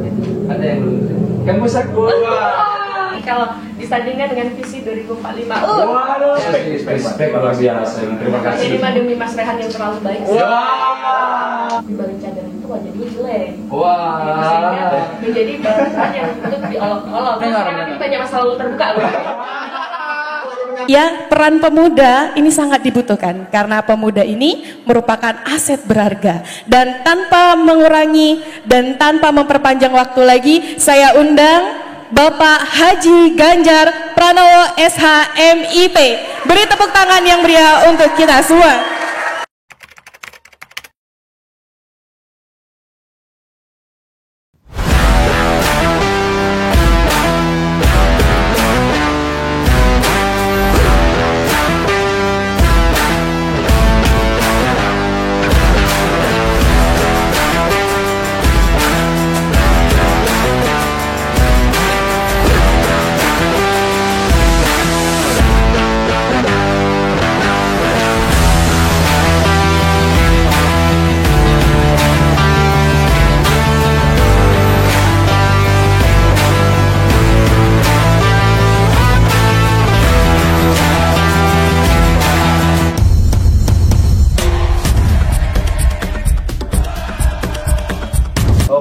itu. Ada yang belum terima. Kan pusat gua. Kalau disandingkan dengan visi 2045. Waduh, respect luar biasa. Terima kasih. Jadi demi Mas Rehan yang terlalu baik. Wah. Di balik cadar itu wajah dia jelek. Wah. Sehingga menjadi bahan yang untuk diolok-olok. Karena kita banyak masa lalu terbuka. Ya, peran pemuda ini sangat dibutuhkan karena pemuda ini merupakan aset berharga. Dan tanpa mengurangi dan tanpa memperpanjang waktu lagi, saya undang Bapak Haji Ganjar Pranowo SHMIP. Beri tepuk tangan yang meriah untuk kita semua.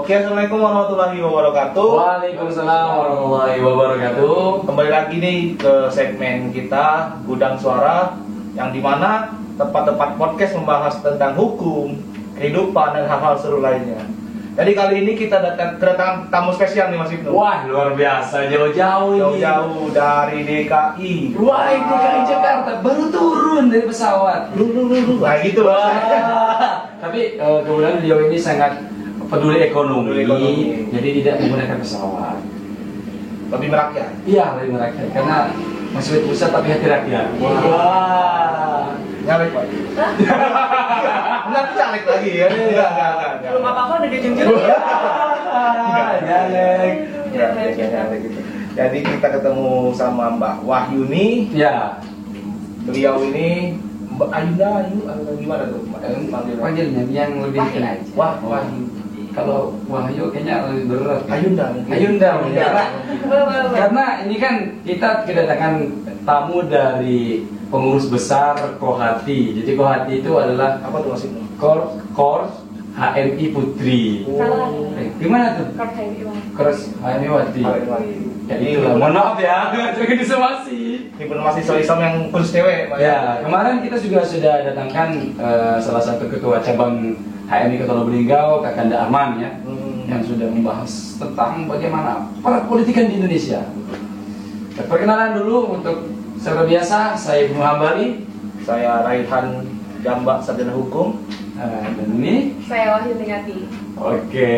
Oke, assalamualaikum warahmatullahi wabarakatuh. Waalaikumsalam warahmatullahi wabarakatuh. Kembali lagi nih ke segmen kita Gudang Suara, yang dimana tempat-tempat podcast membahas tentang hukum, kehidupan, dan hal-hal seru lainnya. Jadi kali ini kita kedatangan tamu spesial nih Mas Ibnu. Wah, luar biasa, jauh-jauh ini. Jauh-jauh dari DKI. Wah, ini DKI Jakarta baru turun dari pesawat. Nah gitu. Tapi kemudian beliau ini sangat peduli ekonomi, jadi tidak menggunakan pesawat. Lebih merakyat. Iya, lebih merakyat karena masih di pusat tapi hati rakyat. Wah. Nyalek Pak. Nanti caleg lagi ya. Enggak. Belum apa-apa udah dijunjung. Nyalek. Nyalek gitu. Jadi kita ketemu sama Mbak Wahyuni. Ya. Beliau ini Mbak Ayunda, atau gimana tuh? Panggilnya yang lebih Wahyu. Wahyu. Kalau Wahyu kayaknya lebih berat. Ayunda. Karena ini kan kita kedatangan tamu dari pengurus besar Kohati. Jadi Kohati itu adalah Apa tuh Mas Ibnu? Kors HMI Putri. Salah. Gimana tuh? Kors HMI Wati. Jadi mohon maaf ya, jangan disomasi. Informasi soal Islam yang khusus cewek. Ya, kemarin kita juga sudah datangkan salah satu ketua cabang HMI Kota Lubuk Kakanda Arman ya, yang sudah membahas tentang bagaimana perpolitikan di Indonesia. Perkenalan dulu untuk seperti biasa, saya Ibnu Hambali, Saya Raihan Jambak, sarjana hukum. dan ini Saya Wahyu Tingati. oke,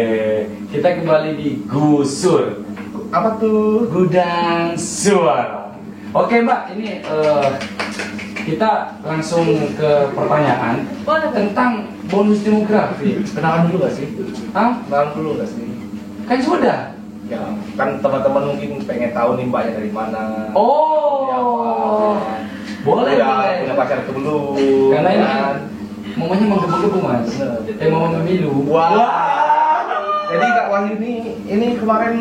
kita kembali di Gusur Apa tuh? Gudang Suara. Oke Mbak, ini kita langsung ke pertanyaan Boleh, Pak. tentang bonus demografi. Kenalan dulu gak sih? Hah? Kenalan dulu gak sih? Kan sudah. Ya, kan teman-teman mungkin pengen tahu nih mbaknya dari mana. Oh, boleh Ya, boleh. punya pacar itu belum? Karena ini kan? kan momennya menggebu-gebu mas. Mau memilu. Wah. Jadi Kak Wahyu ini kemarin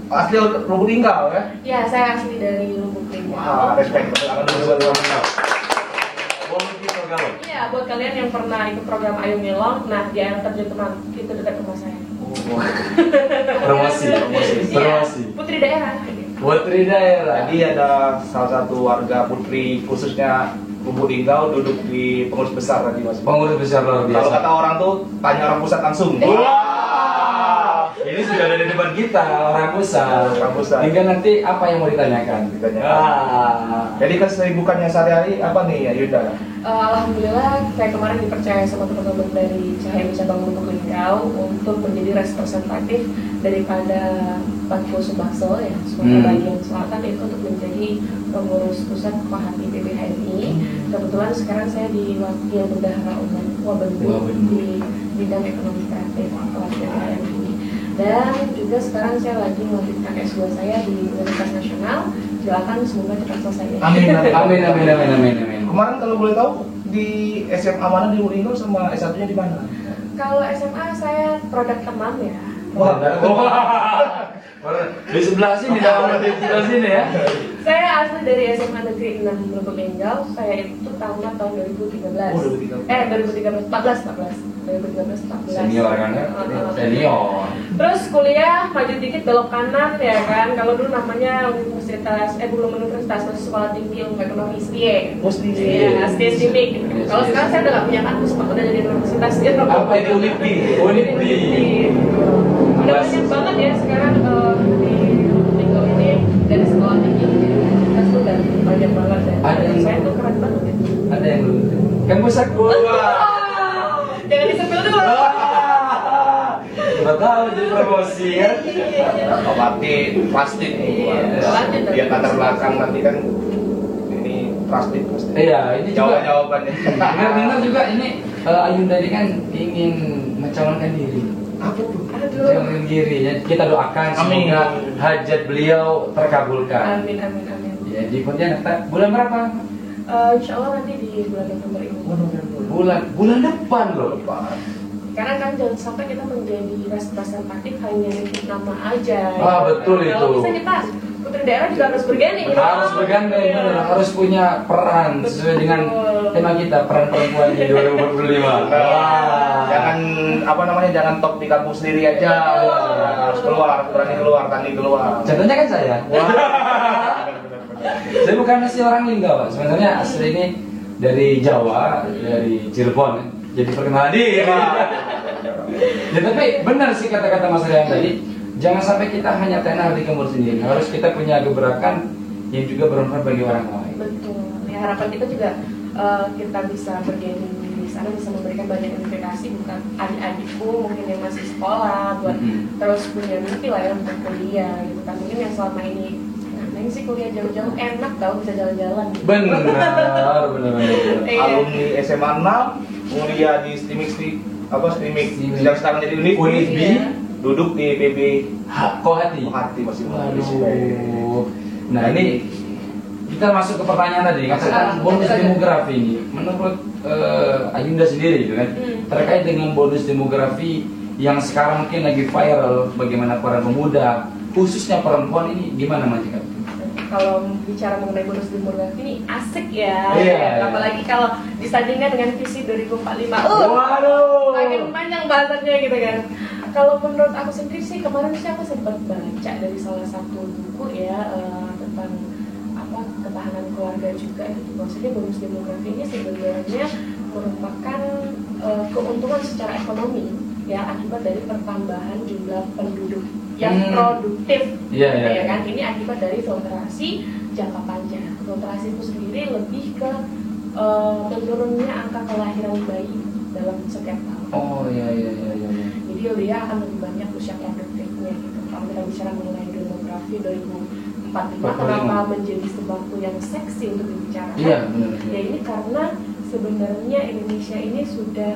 asli Lubuk Linggau ya? Ya, saya asli dari Lubuk Linggau. Wah, respect. Tangan dulu buat kamu. Iya, buat kalian yang pernah ikut program Ayo Milong, nah di air terjun teman itu dekat rumah saya. Promosi. Iya, putri daerah. Putri daerah. Tadi ada salah satu warga putri khususnya Lubuk Linggau duduk di pengurus besar tadi Mas. Pengurus besar luar biasa. Kalau kata orang tuh tanya orang pusat langsung. Ini sudah ada di depan kita orang pusat. Orang pusat. Hingga nanti apa yang mau ditanyakan? Jadi kesibukannya sehari-hari apa nih ya Yuda? Alhamdulillah, saya kemarin dipercaya sama teman-teman dari CHMI Cabang Lubuk Linggau untuk menjadi representatif daripada Bangku Subakso ya, Sumatera bagian selatan, itu untuk menjadi pengurus pusat Kohati PBHMI. Kebetulan sekarang saya diwakil bendahara umum Wabendu di bidang ekonomi kreatif Kohati PBHMI. Dan juga sekarang saya lagi melanjutkan S2 saya di Universitas Nasional. Doakan semoga cepat selesai. Amin. Kemarin kalau boleh tahu di SMA mana di Lubuk Linggau sama S1-nya di mana? Kalau SMA saya produk teman ya, Wah. Di sebelah sini, di sebelah sini ya. Saya asli dari SMA Negeri 6 Lubuk Linggau. Saya itu tamat tahun 2013. Oh, 2013. 2013, 14. Senior kan ya? Senior. Terus kuliah maju dikit belok kanan ya kan. Kalau dulu namanya belum universitas, masih sekolah tinggi ilmu ekonomi STIE. Oh, STIE. Iya, STIE STIMIK. Kalau sekarang saya udah nggak punya kampus, Pak, udah jadi universitas gitu. Apa itu Unipi? Unipi. Udah banyak banget ya sekarang di Linggau ini dari sekolah tinggi jadi universitas tuh udah banyak banget ya. Ada yang- Saya tuh keren banget ya. Ada yang belum. Kampus aku. Jangan disepil dulu. Coba tahu jadi promosi ya. Oh, berarti pasti nih. Iya, lanjut. Biar latar belakang nanti kan ini pasti. Iya, ini juga. Jawabannya. Dengar juga ini Ayunda ini kan ingin mencalonkan diri. Apa tuh? Aduh. Mencalonkan diri ya. Kita doakan Amin. semoga hajat beliau terkabulkan. Amin, amin, amin. Ya, di Pontianak bulan berapa? Insya Allah nanti di bulan November ini. Bulan depan loh. Karena kan jangan sampai kita menjadi representatif hanya untuk nama aja. Ah, betul Kalau itu. bisa kita putri daerah juga harus berganding. gitu. Harus bergandeng, Iya. bener. Harus punya peran sesuai dengan tema kita, peran perempuan di 2045. Jangan apa namanya, jangan top di kampus sendiri aja. Harus keluar, berani keluar, tani keluar. Contohnya kan saya. Saya bukan asli orang Linggau, Pak. Sebenarnya asli ini dari Jawa, dari Cirebon. Jadi perkenalan diri. Ya, tapi benar sih kata-kata Mas Rian tadi. Jangan sampai kita hanya tenar di kemur sendiri. Harus kita punya gebrakan yang juga bermanfaat bagi orang lain. Betul. Ya harapan kita juga kita bisa berganding di sana, bisa memberikan banyak inspirasi bukan adik-adikku mungkin yang masih sekolah buat terus punya mimpi lah ya untuk kuliah gitu kan. Mungkin yang selama ini Neng sih kuliah jauh-jauh enak tau, bisa jalan-jalan gitu. Benar. Iya. Alumni SMA 6, kuliah di Stimik yang sekarang jadi Unit Unit B. Iya. Duduk di PB Kohati. Hati masih Waduh. Nah ini kita masuk ke pertanyaan tadi, katakan bonus demografi ini, menurut Ayunda sendiri gitu kan, terkait dengan bonus demografi yang sekarang mungkin lagi viral, bagaimana para pemuda, khususnya perempuan ini gimana Mas? Kalau bicara mengenai bonus demografi ini asik ya. Iya. Apalagi kalau disandingkan dengan visi 2045. Waduh. Makin panjang bahasannya gitu kan. Kalau menurut aku sendiri sih kemarin sih aku sempat baca dari salah satu buku ya tentang apa ketahanan keluarga juga gitu. Maksudnya bonus demografi ini sebenarnya merupakan keuntungan secara ekonomi ya akibat dari pertambahan jumlah penduduk yang produktif. Iya, iya. Ya kan ini akibat dari filtrasi jangka panjang. Filtrasi itu sendiri lebih ke menurunnya angka kelahiran bayi dalam setiap tahun. Oh iya. Jadi dia akan lebih banyak usia produktifnya gitu. Kalau kita bicara mengenai demografi 2045, kenapa menjadi sesuatu yang seksi untuk dibicarakan? Iya, benar. Ya ini karena sebenarnya Indonesia ini sudah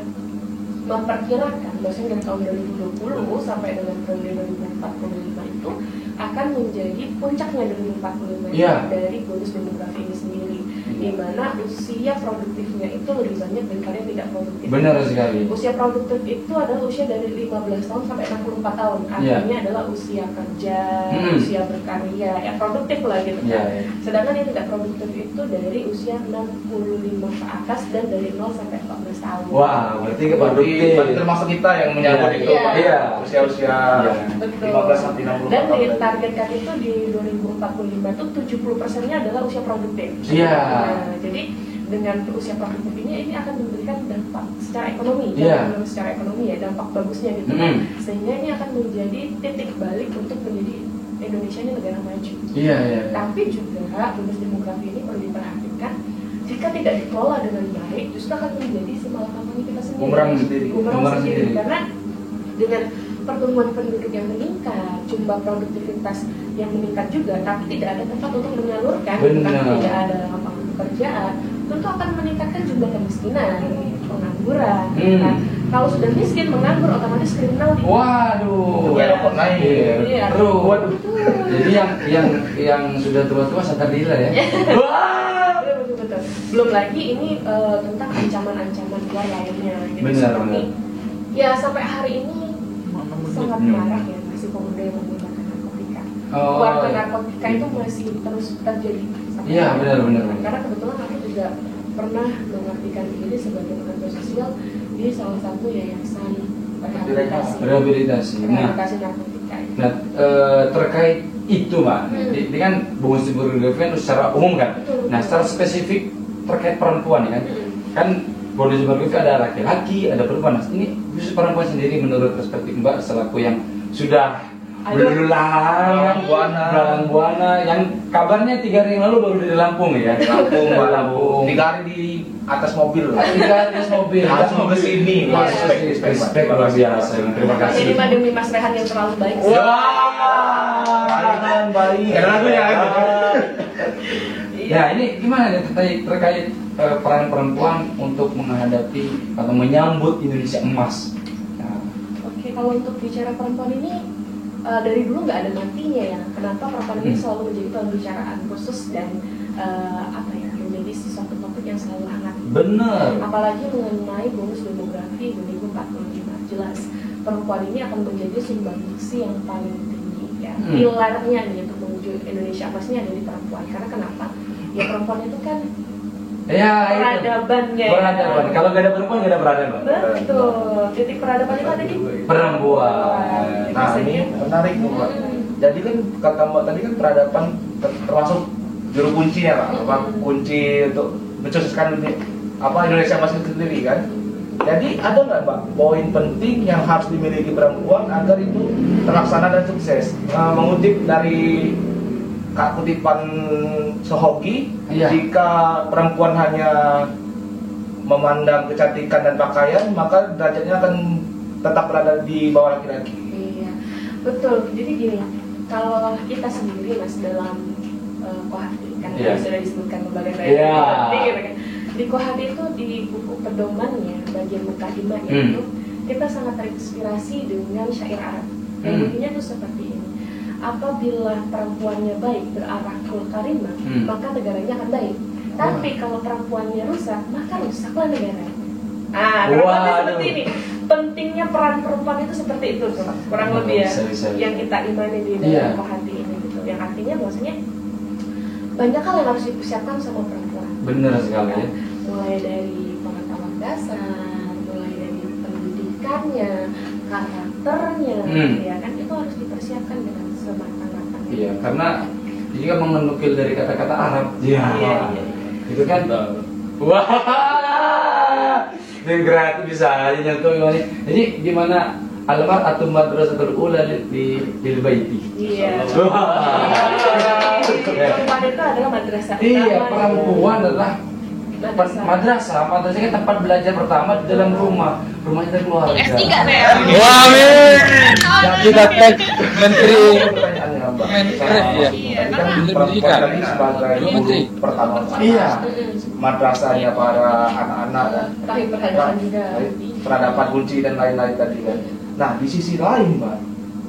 memperkirakan bahwasanya dari tahun 2020 sampai dengan tahun 2045 itu akan menjadi puncaknya 2045 dari bonus demografi ini sendiri, di mana usia produktifnya itu lebih banyak daripada yang tidak produktif. Benar sekali. Usia produktif itu adalah usia dari 15 tahun sampai 64 tahun. Artinya adalah usia kerja, usia berkarya, ya produktif lah gitu kan. Sedangkan yang tidak produktif itu dari usia 65 ke atas dan dari 0 sampai 14 tahun. Wah, berarti Berarti produktif. termasuk kita yang menyambut Iya. itu Pak. Iya. Usia-usia Betul. 15 sampai 64 Dan tahun. ditargetkan itu di 2045 itu 70%-nya adalah usia produktif. Iya. Nah, jadi dengan usia produktif ini akan memberikan dampak secara ekonomi, Iya. secara ekonomi ya dampak bagusnya gitu. Sehingga ini akan menjadi titik balik untuk menjadi Indonesia ini negara maju. Iya. Tapi juga bonus demografi ini perlu diperhatikan. Jika tidak dikelola dengan baik, justru akan menjadi semalakapani kita sendiri. Bumerang sendiri. Bumerang sendiri. Karena dengan pertumbuhan penduduk yang meningkat, jumlah produktivitas yang meningkat juga, tapi tidak ada tempat untuk menyalurkan, Benar. tidak ada lapangan pekerjaan, tentu akan meningkatkan jumlah kemiskinan, pengangguran. Nah, kalau sudah miskin, menganggur, otomatis kriminal di. Waduh. Iya, rokok naik. Iya. Terus. Betul. Jadi yang sudah tua-tua sadar diri lah ya. Wah. Betul. Belum lagi ini tentang ancaman-ancaman luar lainnya gitu. Benar, Seperti, benar. ya sampai hari ini sangat marak ya masih pemuda yang menggunakan narkotika. Oh, Warga iya. narkotika itu masih terus terjadi. Iya, benar. Karena kebetulan aku juga pernah mengabdikan diri sebagai pekerja sosial di salah satu yayasan Rehabilitasi. rehabilitasi narkotika. Nah, terkait itu Mbak, ini kan bonus demografi secara umum kan. Betul. Nah, secara spesifik terkait perempuan ya kan. Kan bonus demografi ada laki-laki, ada perempuan. Nah, ini khusus perempuan sendiri menurut perspektif Mbak selaku yang sudah belalang buana yang kabarnya 3 hari yang lalu baru dari Lampung ya. Lampung. 3 hari di atas mobil. 3 hari di atas mobil. Langsung ke sini. Respect luar biasa. Terima kasih. Ini mah demi Mas Rehan yang terlalu baik. Baik. Ada lagunya. Ya, ini gimana nih terkait peran perempuan untuk menghadapi atau menyambut Indonesia Emas? Nah, Oke, kalau untuk bicara perempuan ini dari dulu nggak ada matinya ya. Kenapa perempuan ini selalu menjadi pembicaraan khusus dan menjadi sesuatu topik yang selalu hangat. bener. Apalagi mengenai bonus demografi 2045, jelas perempuan ini akan menjadi sumbangsi yang paling tinggi ya. Pilarnya nih untuk menuju Indonesia Emasnya ada di perempuan. Karena kenapa? Ya perempuan itu kan Ya, peradabannya. peradaban. Kalau nggak ada perempuan nggak ada peradaban. Betul. Titik peradaban itu ada di Perempuan. Nah, ini menarik tuh Mbak. Jadi kan kata Mbak tadi kan peradaban termasuk juru kuncinya lah, apa kunci untuk mensukseskan Indonesia Emas itu sendiri kan. Jadi ada nggak Mbak poin penting yang harus dimiliki perempuan agar itu terlaksana dan sukses? Mengutip dari kutipan Sohoki, Iya. jika perempuan hanya memandang kecantikan dan pakaian, maka derajatnya akan tetap berada di bawah laki-laki. Iya, betul. Jadi gini, kalau kita sendiri Mas dalam Kohati, kan Iya. sudah disebutkan lembaga Iya. penting gitu kan. Di Kohati itu di buku pedomannya bagian mukadimahnya itu kita sangat terinspirasi dengan syair Arab. Yang bunyinya itu seperti ini. Apabila perempuannya baik berakhlak karimah, maka negaranya akan baik. Tapi kalau perempuannya rusak, maka rusaklah negara. Kurang lebih seperti ini. Pentingnya peran perempuan itu seperti itu tuh, kurang lebih ya. Bisa. Yang kita imani di dalam Kohati ini gitu. Yang artinya bahwasanya banyak hal yang harus dipersiapkan sama perempuan. Bener sekali ya. Mulai dari pengetahuan dasar, mulai dari pendidikannya, karakternya, ya kan itu harus dipersiapkan dengan sematang-matangnya. Iya, karena ini kan menukil dari kata-kata Arab. Iya. Itu kan. Wah. Dan gratis bisa aja nyentuh ini. Jadi gimana al-mar'atu madrasatul ula di baiti. Iya. Perempuan itu adalah madrasah. Iya, perempuan adalah madrasah. Madrasah kan tempat belajar pertama di dalam rumah. Rumahnya dari keluarga. S3 saya. Wah, amin. Kita tag menteri. Iya, kan perempuan tadi sebagai Menteri. pertama. Iya. Madrasahnya para anak-anak kan. Rahim peradaban juga. Peradaban kunci dan lain-lain tadi kan. Nah, di sisi lain, Mbak,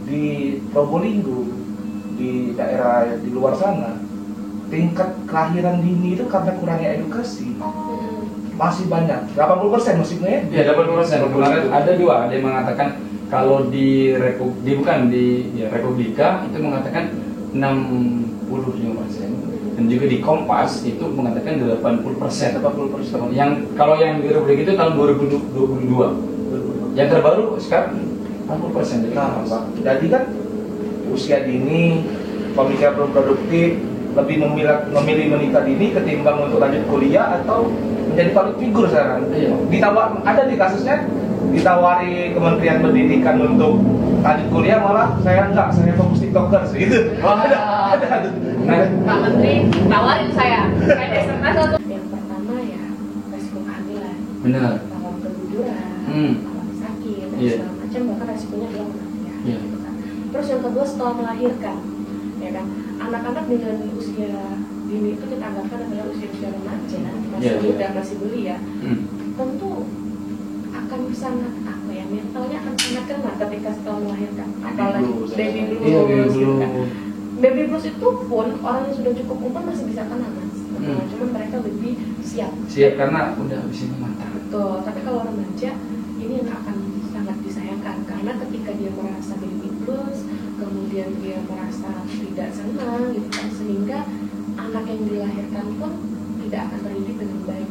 di Probolinggo, di daerah di luar sana, tingkat kelahiran dini itu karena kurangnya edukasi masih banyak. 80% maksudnya ya? Iya, 80%. Kemarin ada dua, ada yang mengatakan kalau di Republika itu mengatakan 65%. Dan juga di Kompas itu mengatakan 80%. 80%. Yang kalau yang di Republik itu tahun 2022. Yang terbaru sekarang 80%. Jadi kan usia dini, pemikiran belum produktif, lebih memilih menikah dini ketimbang untuk lanjut kuliah atau menjadi public figure sekarang. Iya. Ada di kasusnya ditawari Kementerian Pendidikan untuk lanjut kuliah, malah saya fokus tiktoker gitu. Ada. Pak Menteri tawarin saya desertasi. Yang pertama ya resiko kehamilan, Benar. rawan keguguran, rawan sakit dan Iya. segala macam, bahkan resikonya adalah kematian. Iya. Gitu kan. Terus yang kedua setelah melahirkan, ya kan, anak-anak dengan usia dini itu kita anggapkan adalah usia remaja, masih Iya, muda, iya. masih belia, tentu akan sangat mentalnya akan sangat kena ketika setelah melahirkan, apalagi baby blues. Iya, baby gitu kan. blues. Baby blues itu pun orang yang sudah cukup umur masih bisa kena mas, cuman mereka lebih siap. Siap karena udah usianya matang. Betul, tapi kalau remaja ini yang akan sangat disayangkan karena ketika dia merasa diri kemudian dia merasa tidak senang gitu kan, sehingga anak yang dilahirkan pun tidak akan terdidik dengan baik.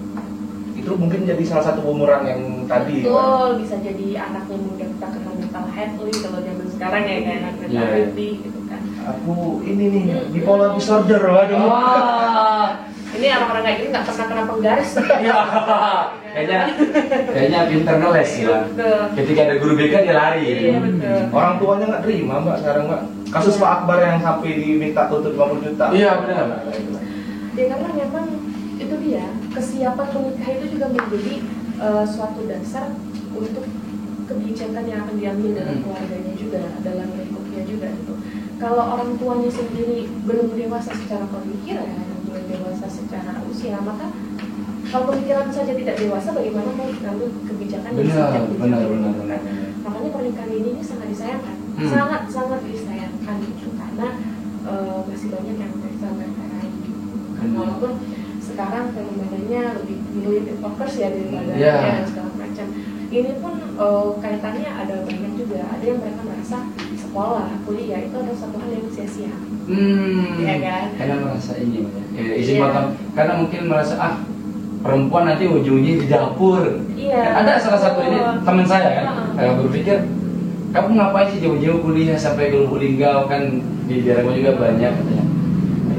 Itu mungkin jadi salah satu bumerang yang tadi. Betul, bisa jadi anaknya mudah kita kena mental headly kalau zaman sekarang ya kayak anak mental Iya. headly gitu kan. Aku ini nih bipolar disorder, waduh. Wah. Ini orang-orang kayak gini nggak pernah kena penggaris. Iya. Kayaknya pinter ngeles ya. Betul. Ketika ada guru BK dia lari. Iya betul. Orang tuanya nggak terima mbak sekarang mbak. Kasus Pak Akbar yang sampai diminta tuntut 50 juta. Iya benar. Ya karena memang itu dia, kesiapan menikah itu juga menjadi suatu dasar untuk kebijakan yang akan diambil dalam keluarganya juga, dalam lingkupnya juga gitu. Kalau orang tuanya sendiri belum dewasa secara pemikiran, belum dewasa secara usia, maka kalau pemikiran saja tidak dewasa, bagaimana mau mengambil kebijakan yang Benar, bijak benar, gitu benar, kan. benar. Makanya pernikahan ini sangat disayangkan, sangat disayangkan gitu, karena masih banyak yang mereka raih gitu. Kan walaupun sekarang fenomenanya lebih milih tiktokers ya daripada dan segala macam. Ini pun kaitannya ada banyak juga. Ada yang mereka merasa sekolah, kuliah itu adalah satu hal yang sia-sia. Iya kan? Karena merasa ini ya, isi makan. Karena mungkin merasa perempuan nanti ujungnya di dapur. Iya. Ada salah satu ini teman saya kan, kayak berpikir kamu ngapain sih jauh-jauh kuliah sampai ke Lubuk Linggau, kan di daerahmu juga banyak katanya.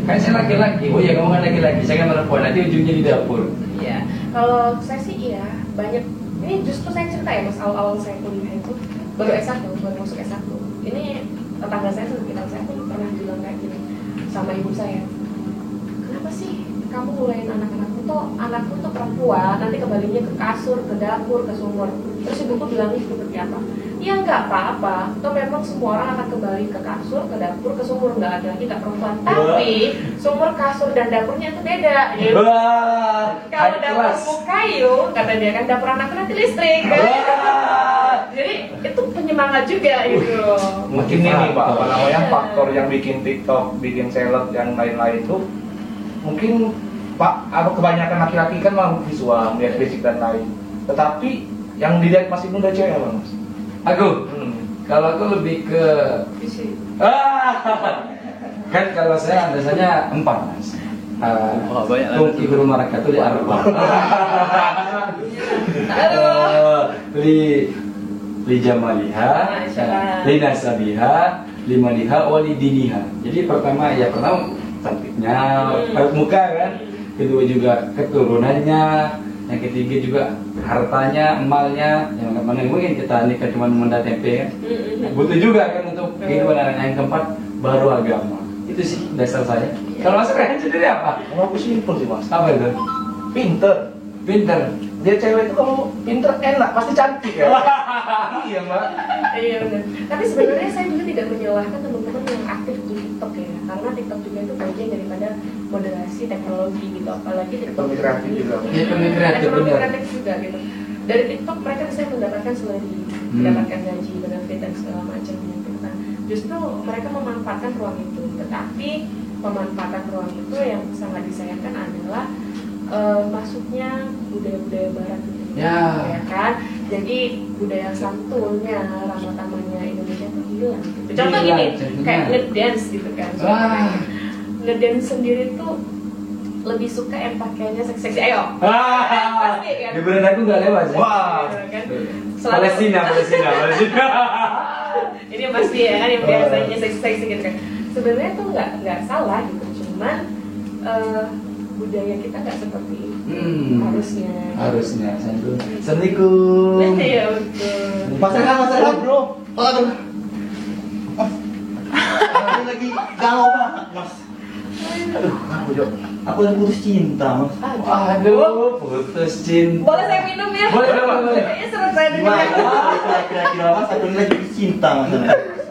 Kan saya laki-laki, oh iya kamu kan laki-laki, saya kan perempuan, nanti ujungnya di dapur. Iya, kalau saya sih iya, banyak. Ini justru saya cerita ya mas, awal-awal saya kuliah itu baru S1, baru masuk S1. Ini tetangga saya, sekitar saya tuh pernah bilang kayak gini sama ibu saya, kenapa sih kamu ngulain anakku tuh perempuan, nanti kembalinya ke kasur, ke dapur, ke sumur. Terus ibuku bilangnya seperti apa? Ya nggak apa-apa, toh memang semua orang akan kembali ke kasur, ke dapur, ke sumur, nggak ada lagi tak perempuan. Tapi sumur, kasur, dan dapurnya itu beda. Gitu. Kalau dapurmu kayu, kata dia kan, dapur anakku nanti listrik. Jadi itu penyemangat juga itu. Mungkin ini pak, apa namanya faktor yang bikin TikTok, bikin seleb yang lain-lain itu mungkin pak, kebanyakan laki-laki kan mau visual, melihat fisik dan lain. Tetapi yang dilihat masih muda cewek apa mas? Aku, kalau aku lebih ke kan kalau saya biasanya 4 mas. Tungki guru mereka tuh di Arba. Li Jamaliha, li Nasabiha, li Maliha, wali Diniha. Jadi pertama cantiknya, muka kan. Kedua juga keturunannya. Yang ketiga juga hartanya, emalnya. Yang mana mungkin kita nikah cuma menda tempe kan. Butuh juga kan untuk kehidupan anak. Yang keempat baru agama. Itu sih dasar saya. Kalau Mas Rehan sendiri apa? Kalau aku simpel sih mas. Apa itu? Pinter. Dia cewek itu kalau pinter enak, pasti cantik ya. Iya mbak. Iya benar. Tapi sebenarnya saya juga tidak menyalahkan teman-teman yang aktif di TikTok ya, karena TikTok juga itu bagian daripada moderasi teknologi gitu, apalagi TikTok Ekonomi kreatif juga. Iya, ekonomi kreatif, ekonomi benar. kreatif juga gitu. Dari TikTok mereka bisa mendapatkan selagi, mendapatkan gaji, benefit dan segala macamnya gitu kan. Justru mereka memanfaatkan ruang itu, tetapi pemanfaatan ruang itu yang sangat disayangkan adalah masuknya budaya-budaya barat gitu. Ya kan, jadi budaya santunnya, ramah tamahnya Indonesia itu hilang gitu. Contoh gini, kayak ngedance gitu kan. Ngedance sendiri tuh lebih suka yang pakaiannya seksi-seksi. Ayo. Pasti kan. Di bulan aku nggak lewat ya. Wah. Kan? Palestina. Ini pasti ya kan yang biasanya seksi-seksi gitu kan. Sebenarnya tuh nggak salah gitu, cuman budaya kita nggak seperti itu. Harusnya. Assalamualaikum. Iya betul. Masalah bro. Aduh. Aku lagi galau banget mas. Aduh, aku lagi putus cinta mas. Aduh, putus cinta. Boleh saya minum ya? Boleh. Kayaknya seru saya Gimana? dengar. Kira-kira mas, aku lagi putus cinta mas.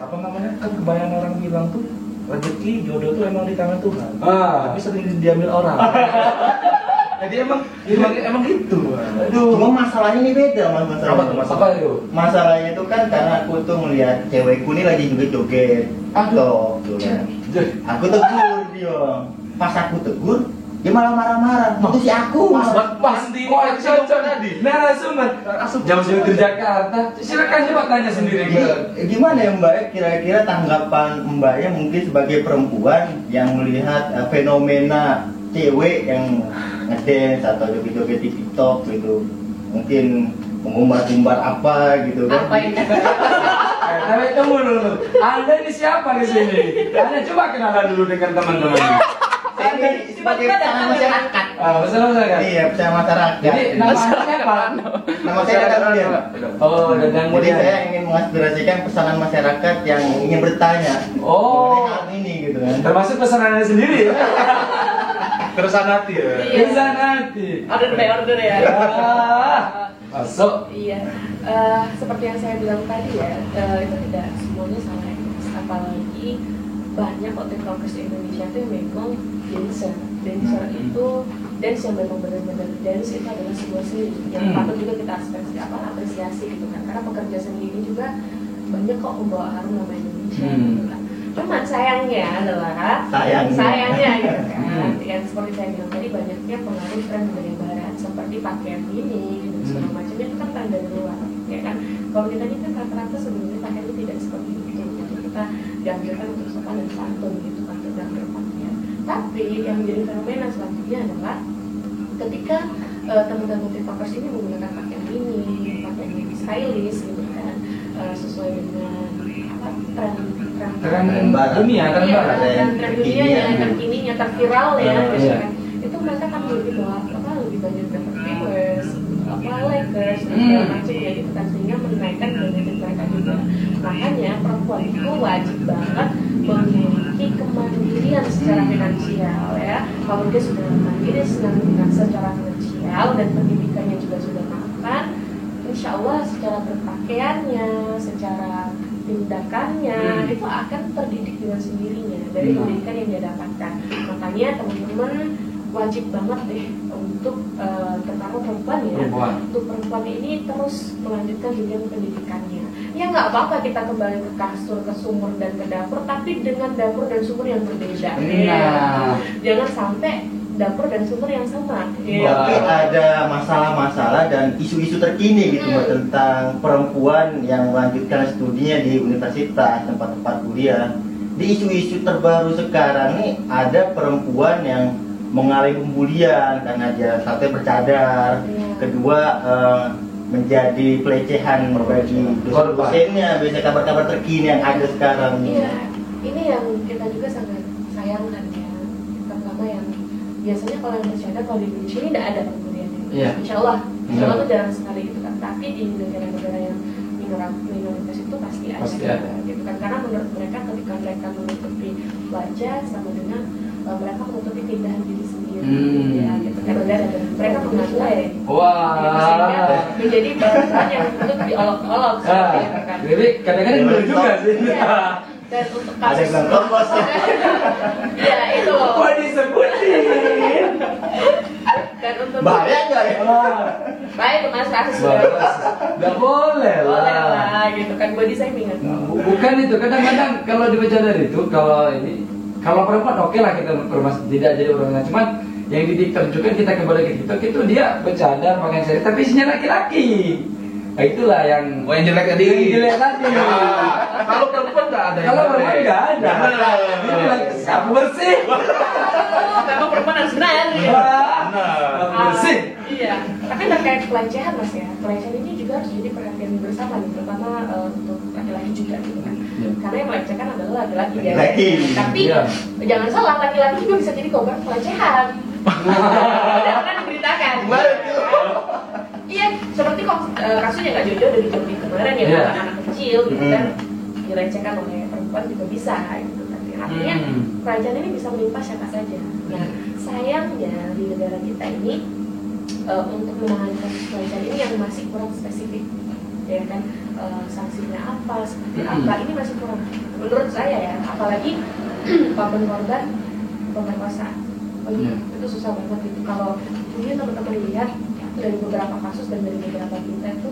Apa namanya kan kebanyakan orang bilang tuh rezeki jodoh tuh emang di tangan Tuhan. Tapi sering diambil orang. Jadi emang gitu. Aduh, cuma masalahnya ini beda mas. Apa tuh Apa itu? Masalahnya itu kan karena aku tuh melihat cewekku ini lagi joget-joget. Tuh kan. Aku tegur dia. Pas aku tegur, Dia malah marah-marah, putusi aku. Mas Pasti kok kok cocok tadi. narasumber jam di Jakarta. Silakan coba tanya sendiri. Gimana ya Mbak? Kira-kira tanggapan Mbaknya mungkin sebagai perempuan yang melihat fenomena cewek yang ngedance atau joget-joget di TikTok gitu, mungkin mengumbar-umbar apa gitu kan? Apa ini? Tapi tunggu dulu. Anda ini siapa di sini? Anda coba kenalan dulu dengan teman-teman. Ini sebagai pesanan masyarakat. Masalah. Iya, pesanan masyarakat. Jadi namanya siapa? Nama saya Dadang Mulyana. Oh, Dadang Jadi Mulyana. saya ingin mengaspirasikan pesanan masyarakat yang ingin bertanya Oh. mengenai hal ini gitu kan. Termasuk pesanannya sendiri ya? Keresahan hati ya. Iya. Pesan hati. Order ya. Masuk. Iya, seperti yang saya bilang tadi ya, itu tidak semuanya salah ya, Mas. Apalagi banyak kok tiktokers di Indonesia itu yang memang dancer itu dance yang memang benar-benar dance itu adalah sebuah seni yang patut juga kita apresiasi gitu kan, karena pekerja seni ini juga banyak kok membawa harum nama Indonesia gitu kan. Cuman sayangnya adalah sayangnya gitu kan, yang seperti saya bilang tadi banyaknya pengaruh tren budaya barat seperti pakaian ini gitu, segala macam itu kan tren dari luar ya kan. Kalau kita ini kan rata-rata sebenarnya pakaian itu tidak seperti itu, jadi kita dianjurkan untuk sopan dan santun gitu kan dalam berpakaian. Tapi yang menjadi fenomena selanjutnya adalah ketika teman-teman tiktokers ini menggunakan pakaian yang stylish gitu kan, sesuai dengan tren dunia, tren dunianya, terkininya, terviral ya, gitu Iya. kan. Itu mereka kan lebih banyak dapat viewers, likers, dan segala macam ya gitu kan, sehingga menaikkan benefit mereka juga. Makanya perempuan itu wajib banget memiliki kemandirian secara finansial ya. Kalau dia sudah mandiri secara finansial dan pendidikannya juga sudah mapan, insya Allah secara berpakaiannya, secara tindakannya itu akan terdidik dengan sendirinya dari pendidikan yang dia dapatkan. Makanya teman-teman wajib banget deh untuk terutama perempuan ya, untuk perempuan ini terus melanjutkan jenjang pendidikannya. Ya nggak apa-apa kita kembali ke kasur, ke sumur dan ke dapur, tapi dengan dapur dan sumur yang berbeda. Jangan sampai dapur dan sumur yang sama. Tapi ada masalah-masalah dan isu-isu terkini gitu Mbak, tentang perempuan yang melanjutkan studinya di universitas, tempat-tempat kuliah. Di isu-isu terbaru sekarang nih ada perempuan yang mengalami pembulian karena dia satu bercadar, kedua menjadi pelecehan bagi dosen-dosennya. Biasanya kabar-kabar terkini yang ada sekarang. Iya, ini yang kita juga sangat sayangkan ya, terutama yang biasanya kalau yang bercadar kalau di Indonesia ini tidak ada pembulian. Insya Allah itu jarang sekali gitu kan. Tapi di negara-negara yang minoritas itu pasti ada. Gitu kan, karena menurut mereka ketika mereka menutupi wajah sama dengan mereka menutupi keindahan diri sendiri ya gitu kan. Mereka mengaku sehingga menjadi bahan yang untuk diolok-olok gitu kan. Jadi kadang-kadang benar juga sih. Dan untuk Ada kasus yang kompos ya. ya itu loh. Kok disebutin? Dan untuk Bahaya nggak ya? baik mas kasus Nggak boleh boleh lah. lah gitu kan, body shaming kan. Bukan itu, kadang-kadang kalau di bercadar itu, kalau perempuan oke lah kita tidak jadi orang, cuman yang di TikTok juga kita kembali ke TikTok itu dia bercadar pakaian seri tapi isinya laki-laki. Nah itulah yang jelek tadi. Jelek tadi. Kalau perempuan nggak ada. Kalau perempuan nggak ada. Ini lagi sapu bersih. Memang perempuan harus benar gitu. Sapu bersih. Iya, tapi terkait pelecehan mas ya, pelecehan ini juga harus jadi perhatian bersama nih, terutama untuk laki-laki juga gitu kan. Karena yang melecehkan adalah laki-laki ya. Tapi jangan salah, laki-laki juga bisa jadi korban pelecehan. Dan pernah diberitakan. Iya, seperti kok kasusnya nggak jauh-jauh dari Jambi kemarin ya, anak-anak kecil gitu kan dilecehkan oleh perempuan juga bisa gitu kan. Artinya pelecehan ini bisa menimpa siapa saja. Nah, sayangnya di negara kita ini untuk menangani kasus pelecehan ini yang masih kurang spesifik, ya kan, sanksinya apa, seperti apa, ini masih kurang menurut saya ya, apalagi korban pemerkosaan. Itu susah banget gitu. Kalau mungkin teman-teman lihat dari beberapa kasus dan dari beberapa berita itu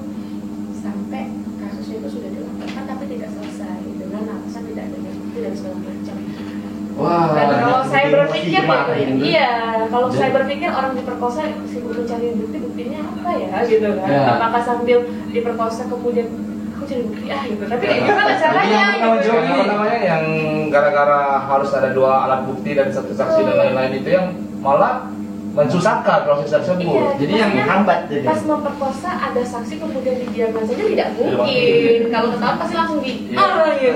sampai kasusnya itu sudah dilaporkan tapi tidak selesai dengan alasan tidak adanya bukti dan segala macam. Dan kalau saya berpikir jemaah gitu. ini. Iya, kalau Jadi- saya berpikir orang diperkosa sibuk mencari bukti, buktinya apa ya gitu kan? Ya. Apakah sambil diperkosa kemudian aku cari bukti gitu? Tapi gimana caranya? yang pertama Gitu. jawab Yang apa namanya yang gara-gara harus ada 2 alat bukti dan 1 saksi dan lain-lain itu yang malah mensusahkan proses tersebut. Iya, Jadi yang maksudnya menghambat jadi. pas memperkosa ada saksi kemudian dibiarkan saja tidak mungkin. Kalau ketahuan pasti langsung di gitu.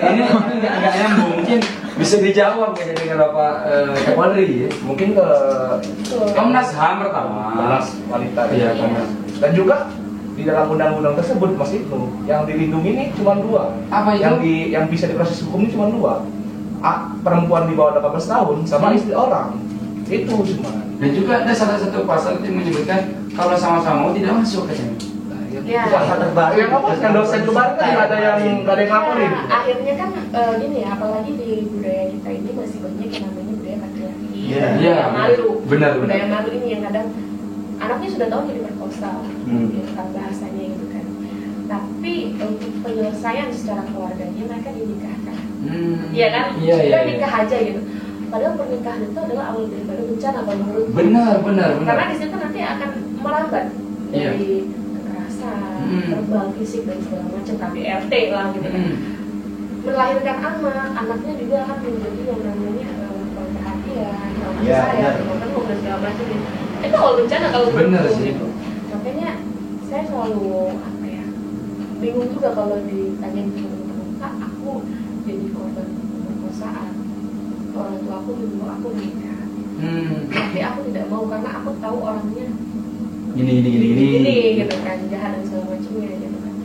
Ini nggak yang mungkin bisa dijawab ya dengan Bapak Kapolri ya. Mungkin ke Komnas HAM pertama. Komnas wanita. Iya, Iya. Komnas. Dan juga di dalam undang-undang tersebut Mas Ibnu yang dilindungi ini cuma 2. Apa itu? Yang bisa diproses hukum ini cuma 2. Perempuan di bawah 18 tahun sama istri orang. Itu cuma. Dan juga ada salah satu pasal yang menyebutkan kalau sama-sama mau tidak masuk katanya. Ya. Pasal terbaru. Yang apa? Yang dosen kemarin kan nggak ada yang ngapain. Nah, akhirnya kan gini ya, apalagi di budaya kita ini masih banyak yang namanya budaya patriarki. Iya. Iya, Budaya malu. benar. Budaya malu ini yang kadang anaknya sudah tahu jadi perkosa, Hmm. gitu kan bahasanya gitu kan. Tapi untuk penyelesaian secara keluarganya mereka dinikahkan. Iya kan? Iya, Kita iya. nikah aja gitu. Padahal pernikahan itu adalah awal daripada bencana kalau menurut. Benar. Karena di situ nanti akan merambat Iya. dari kekerasan, Hmm. verbal, fisik dan segala macam KDRT lah gitu kan. Hmm. Melahirkan anak, anaknya juga akan menjadi yang namanya kurang perhatian, kurang Iya, sayang, benar. kurang penuh dan segala macam gitu. Itu awal bencana kalau Benar menurutku sih. gitu. Makanya saya selalu apa ya, bingung juga kalau ditanya teman-teman, Kak, aku jadi korban pemerkosaan. Orang tua aku menyuruh aku menikah, tapi aku tidak mau karena aku tahu orangnya gini gitu kan, jahat dan segala macamnya gitu kan.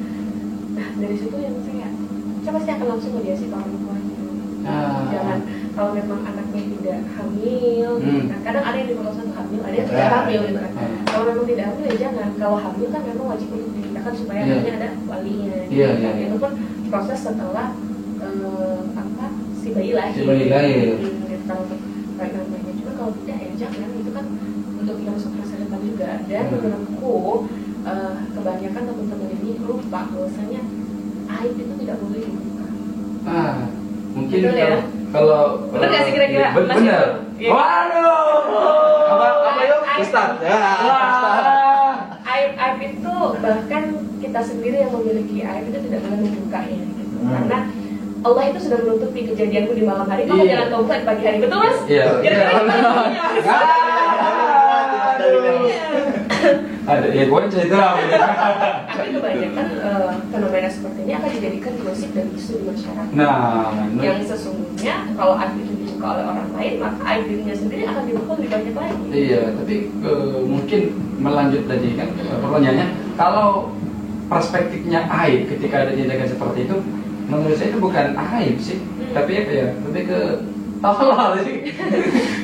Nah dari situ yang saya pasti akan langsung mediasi ke orang tuanya. Jangan kalau memang anaknya tidak hamil, Hmm. nah, kadang ada yang diperkosa itu hamil, ada yang Ya. tidak hamil gitu kan. Hmm. Kalau memang tidak hamil ya jangan. Kalau hamil kan memang wajib untuk dinikahkan supaya Iya. anaknya ada walinya. Iya, gitu kan. iya. Itu pun proses setelah apa si bayi lahir. Si bayi lahir. Gitu, kalau untuk kayak namanya juga kalau tidak ya jangan, itu kan untuk masuk masa depan juga. Dan menurutku kebanyakan teman-teman ini lupa bahwasanya aib itu tidak boleh dibuka. Mungkin Betul ya? kalau Bener nggak sih kira-kira? Mas benar. Ibnu? Iya. Waduh. Apa yuk? Aib- Ustaz. Ya. Wah. Aib itu bahkan kita sendiri yang memiliki aib itu tidak boleh membukanya gitu. Karena Allah itu sudah menutupi kejadianku di malam hari, maka Iya. jangan kau buka di pagi hari, betul mas? Iya. Kira-kira itu maksudnya. Ada ya gue cerita. Tapi kebanyakan fenomena seperti ini akan dijadikan gosip dan isu di masyarakat. Nah, Yang sesungguhnya kalau aib itu dibuka oleh orang lain, maka aib dirinya sendiri akan dibuka lebih banyak lagi. iya, tapi mungkin melanjut tadi kan pertanyaannya, kalau perspektifnya aib ketika ada tindakan seperti itu, menurut saya itu bukan aib sih, tapi apa ya, lebih ke tolol sih.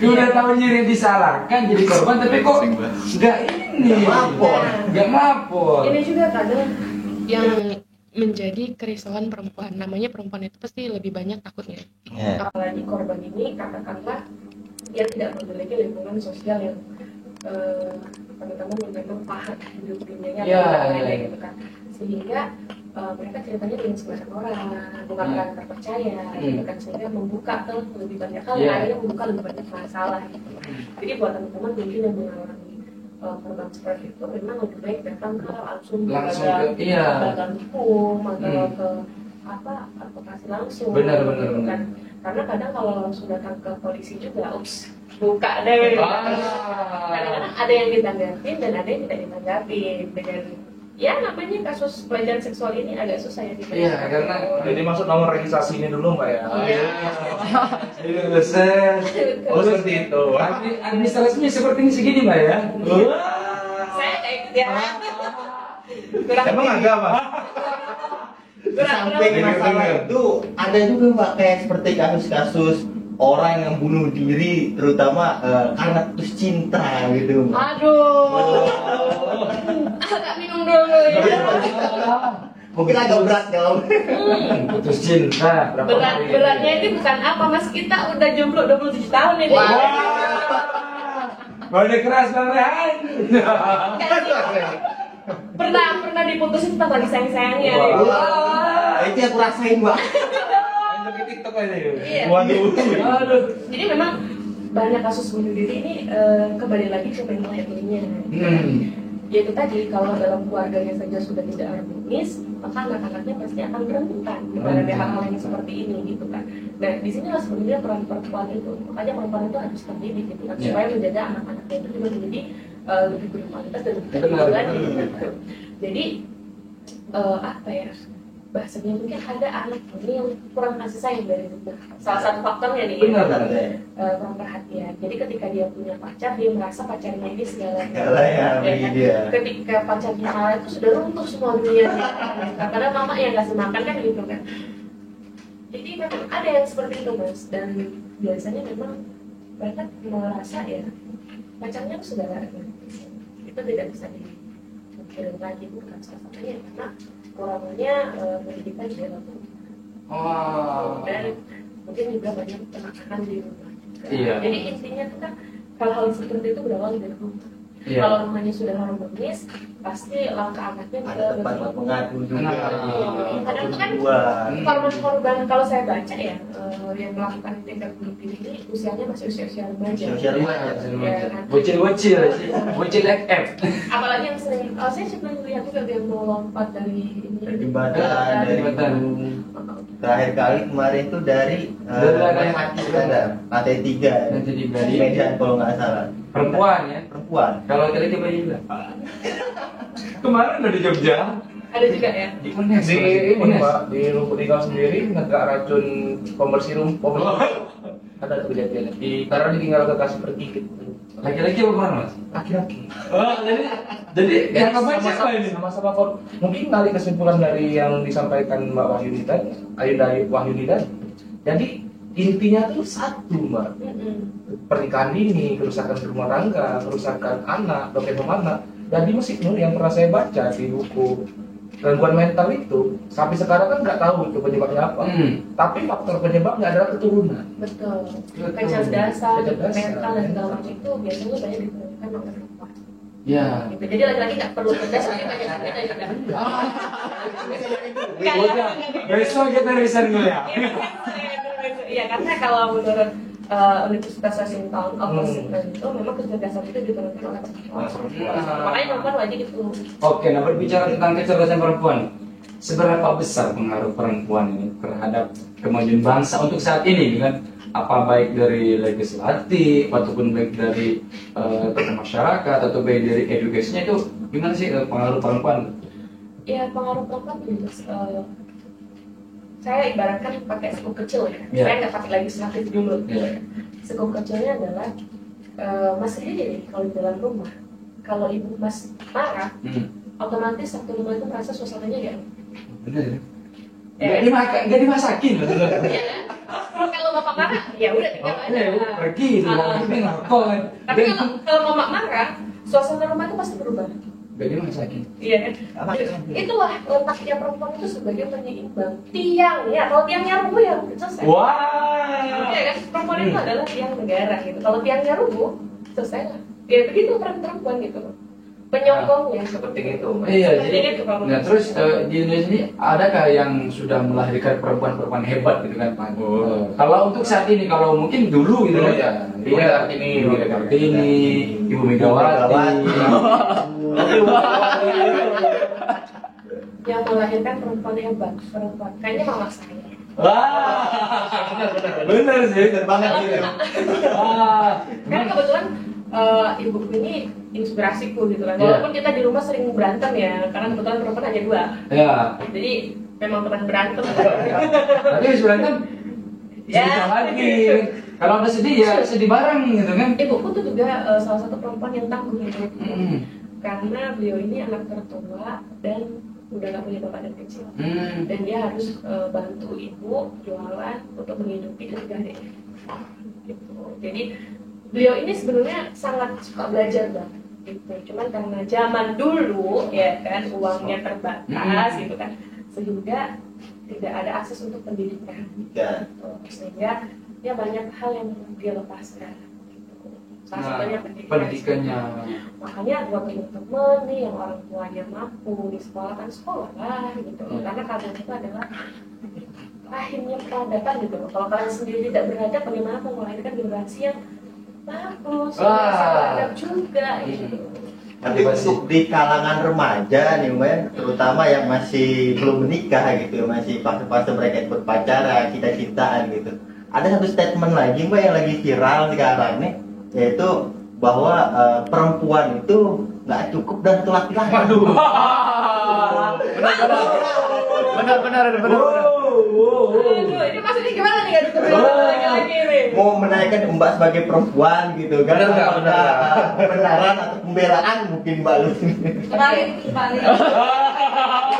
Udah tahu nyiri disalahkan jadi korban, tapi kok nggak ini, nggak melapor. Ini juga kadang yang menjadi kerisauan perempuan. Namanya perempuan itu pasti lebih banyak takutnya. Ya. Apalagi korban ini katakanlah dia tidak memiliki lingkungan sosial yang teman-teman memang paham hidup dunianya Ya, bagaimana, ya. gitu kan. Sehingga mereka ceritanya dengan sembarang orang, bukan orang terpercaya, gitu kan, sehingga membuka tuh lebih banyak hal, Ya. akhirnya membuka lebih banyak masalah gitu. Jadi buat teman-teman mungkin yang mengalami korban seperti itu memang lebih baik datang ke langsung ke iya. badan hukum atau ke apa advokasi langsung. Benar, gitu kan. Karena kadang kalau langsung datang ke polisi juga, ups, buka deh. Kadang-kadang ada yang ditanggapin dan ada yang tidak ditanggapin dengan ya namanya kasus pelecehan seksual ini agak susah ya ditanggapin. Iya, karena Jadi masuk nomor registrasi ini dulu mbak ya. Iya. Oh seperti itu. Administrasinya seperti ini segini mbak ya. Saya kayak gitu ya. Kurang Emang agak mbak? Di samping masalah itu ada juga mbak kayak seperti kasus-kasus orang yang bunuh diri terutama karena putus cinta gitu mbak. Aduh. Agak minum dulu ya. Mungkin agak berat kalau Putus cinta. Beratnya ini bukan apa mas, kita udah jomblo 27 tahun ini. Boleh keras bang Rehan. Pernah diputusin pas lagi sayang-sayangnya. itu yang aku rasain mbak. TikTok aja yuk. Iya. Waduh. Aduh. Jadi memang banyak kasus bunuh diri ini kembali lagi ke mental health-nya. Yaitu tadi, kalau dalam keluarganya saja sudah tidak harmonis, maka anak-anaknya pasti akan berentan menghadapi hal-hal yang seperti ini gitu kan. Nah, di sinilah sebenarnya peran perempuan itu. Makanya perempuan itu harus terdidik gitu kan, supaya menjaga anak-anaknya itu juga menjadi lebih berkualitas dan lebih terdidik lagi. Jadi apa ya? Bahasanya mungkin ada anak ini yang kurang kasih sayang dari ibu. Salah satu faktornya nih, kurang perhatian. Jadi ketika dia punya pacar, dia merasa pacarnya ini segalanya. Ketika pacarnya salah itu sudah runtuh semua dunia. Karena mama yang kasih makan kan gitu kan. Jadi memang ada yang seperti itu mas. Dan biasanya memang banyak merasa ya pacarnya itu segalanya. Itu tidak bisa dikirim lagi, bukan salah satunya karena kurangnya pendidikan di dalam rumah. Dan mungkin juga banyak penekanan di rumah. Jadi intinya itu kan hal-hal seperti itu berawal dari rumah. Kalau rumahnya sudah harmonis, pasti langkah anaknya ada tempat mengadu juga. Kadang itu kan korban-korban kalau saya baca ya yang melakukan tindak bunuh diri ini usianya masih usia remaja. Bocil FF. Apalagi yang sering, saya sering lihat juga dia mau lompat dari jembatan. Terakhir kali kemarin itu dari lantai 3 di Medan kalau nggak salah. Perempuan ya? Perempuan. Kalau tadi coba juga. Kemarin udah di Jogja. Ada juga ya? Di ini Pak, di Lumpur Tinggal sendiri nggak racun pembersih rumput. Ada tuh kejadiannya. Karena ditinggal kekasih pergi gitu. Laki-laki apa perempuan mas? Laki-laki. Jadi yang kamu siapa ini? Sama-sama mungkin kali kesimpulan dari yang disampaikan Mbak Wahyuni tadi, Wahyuni tadi. Jadi intinya tuh satu Mbak. Pernikahan dini, kerusakan rumah tangga, kerusakan anak, doktrin anak. Jadi Mesir yang pernah saya baca di buku gangguan mental itu sampai sekarang kan nggak tahu itu penyebabnya apa. Tapi faktor penyebabnya adalah keturunan. Betul. Kecerdasan, mental dan segala macam itu biasanya banyak diturunkan oleh perempuan. Ya. Gitu. Jadi laki-laki nggak perlu cerdas, tapi banyak cerita juga. Besok kita riset dulu ya. Iya, karena kalau menurut Universitas Washington itu memang kecerdasan itu diturunkan oleh perempuan. Makanya perempuan wajib itu. Oke, nah berbicara tentang kecerdasan perempuan, seberapa besar pengaruh perempuan ini terhadap kemajuan bangsa untuk saat ini, kan? Apa baik dari legislatif ataupun baik dari tokoh masyarakat atau baik dari edukasinya, itu gimana sih pengaruh perempuan? Ya, pengaruh perempuan itu saya ibaratkan pakai skup kecil ya. Saya nggak pakai legislatif dulu. Skup kecilnya adalah mas sendiri kalau di dalam rumah. Kalau ibu mas marah, otomatis satu rumah itu merasa suasananya gak enak. Benar ya? Gak dimasakin betul. Kalau bapak marah, ya udah tinggal aja. Pergi, Tapi kalau mama marah, suasana rumah itu pasti berubah. Gak dimasakin. Iya kan? Itulah letaknya perempuan itu sebagai penyeimbang tiang ya. Kalau tiangnya rubuh ya selesai. Iya kan? Perempuan itu adalah tiang negara gitu. Kalau tiangnya rubuh, selesai lah. Ya begitu peran perempuan gitu. Penyokongnya seperti itu. Iya, jadi nah terus di Indonesia ini adakah yang sudah melahirkan perempuan-perempuan hebat gitu kan Pak? Kalau untuk saat ini, kalau mungkin dulu gitu ya, Ibu Kartini, Ibu Megawati. Yang melahirkan perempuan hebat, perempuan. Kayaknya mama saya. Benar sih, benar banget gitu. Kan kebetulan ibuku ini inspirasiku gitu kan. Walaupun kita di rumah sering berantem ya, karena kebetulan perempuan hanya 2. Iya. Jadi memang teman berantem. Tapi berantem cerita lagi. Kalau ada sedih ya sedih bareng gitu kan. Ibuku tuh juga salah satu perempuan yang tangguh gitu. Karena beliau ini anak tertua dan udah gak punya bapak dan kecil. Dan dia harus bantu ibu jualan untuk menghidupi ketiga adiknya. Gitu. Jadi beliau ini sebenarnya sangat suka belajar banget gitu. Cuman karena zaman dulu ya kan uangnya terbatas gitu kan, sehingga tidak ada akses untuk pendidikan gitu. Sehingga ya banyak hal yang dia lepaskan gitu. Salah satunya pendidikannya. Makanya buat teman-teman nih yang orang tuanya mampu di sekolah kan sekolah lah gitu. Karena kalian itu adalah lahirnya peradaban gitu. Kalau kalian sendiri tidak beradab, bagaimana mau melahirkan generasi yang bagus, Wah. salah adab juga gitu. Tapi untuk di kalangan remaja nih men, terutama yang masih belum menikah gitu, masih fase-fase mereka berpacaran, cinta-cintaan gitu. Ada satu statement lagi mbak yang lagi viral sekarang nih, yaitu bahwa perempuan itu nggak cukup dan satu laki-laki. Waduh. Benar. Aduh, ini maksudnya gimana nih kan? Lagi-lagi nih. Mau menaikkan mbak sebagai perempuan gitu kan? Benar nggak? Benar. Pembenaran atau pembelaan mungkin mbak lu. Balik.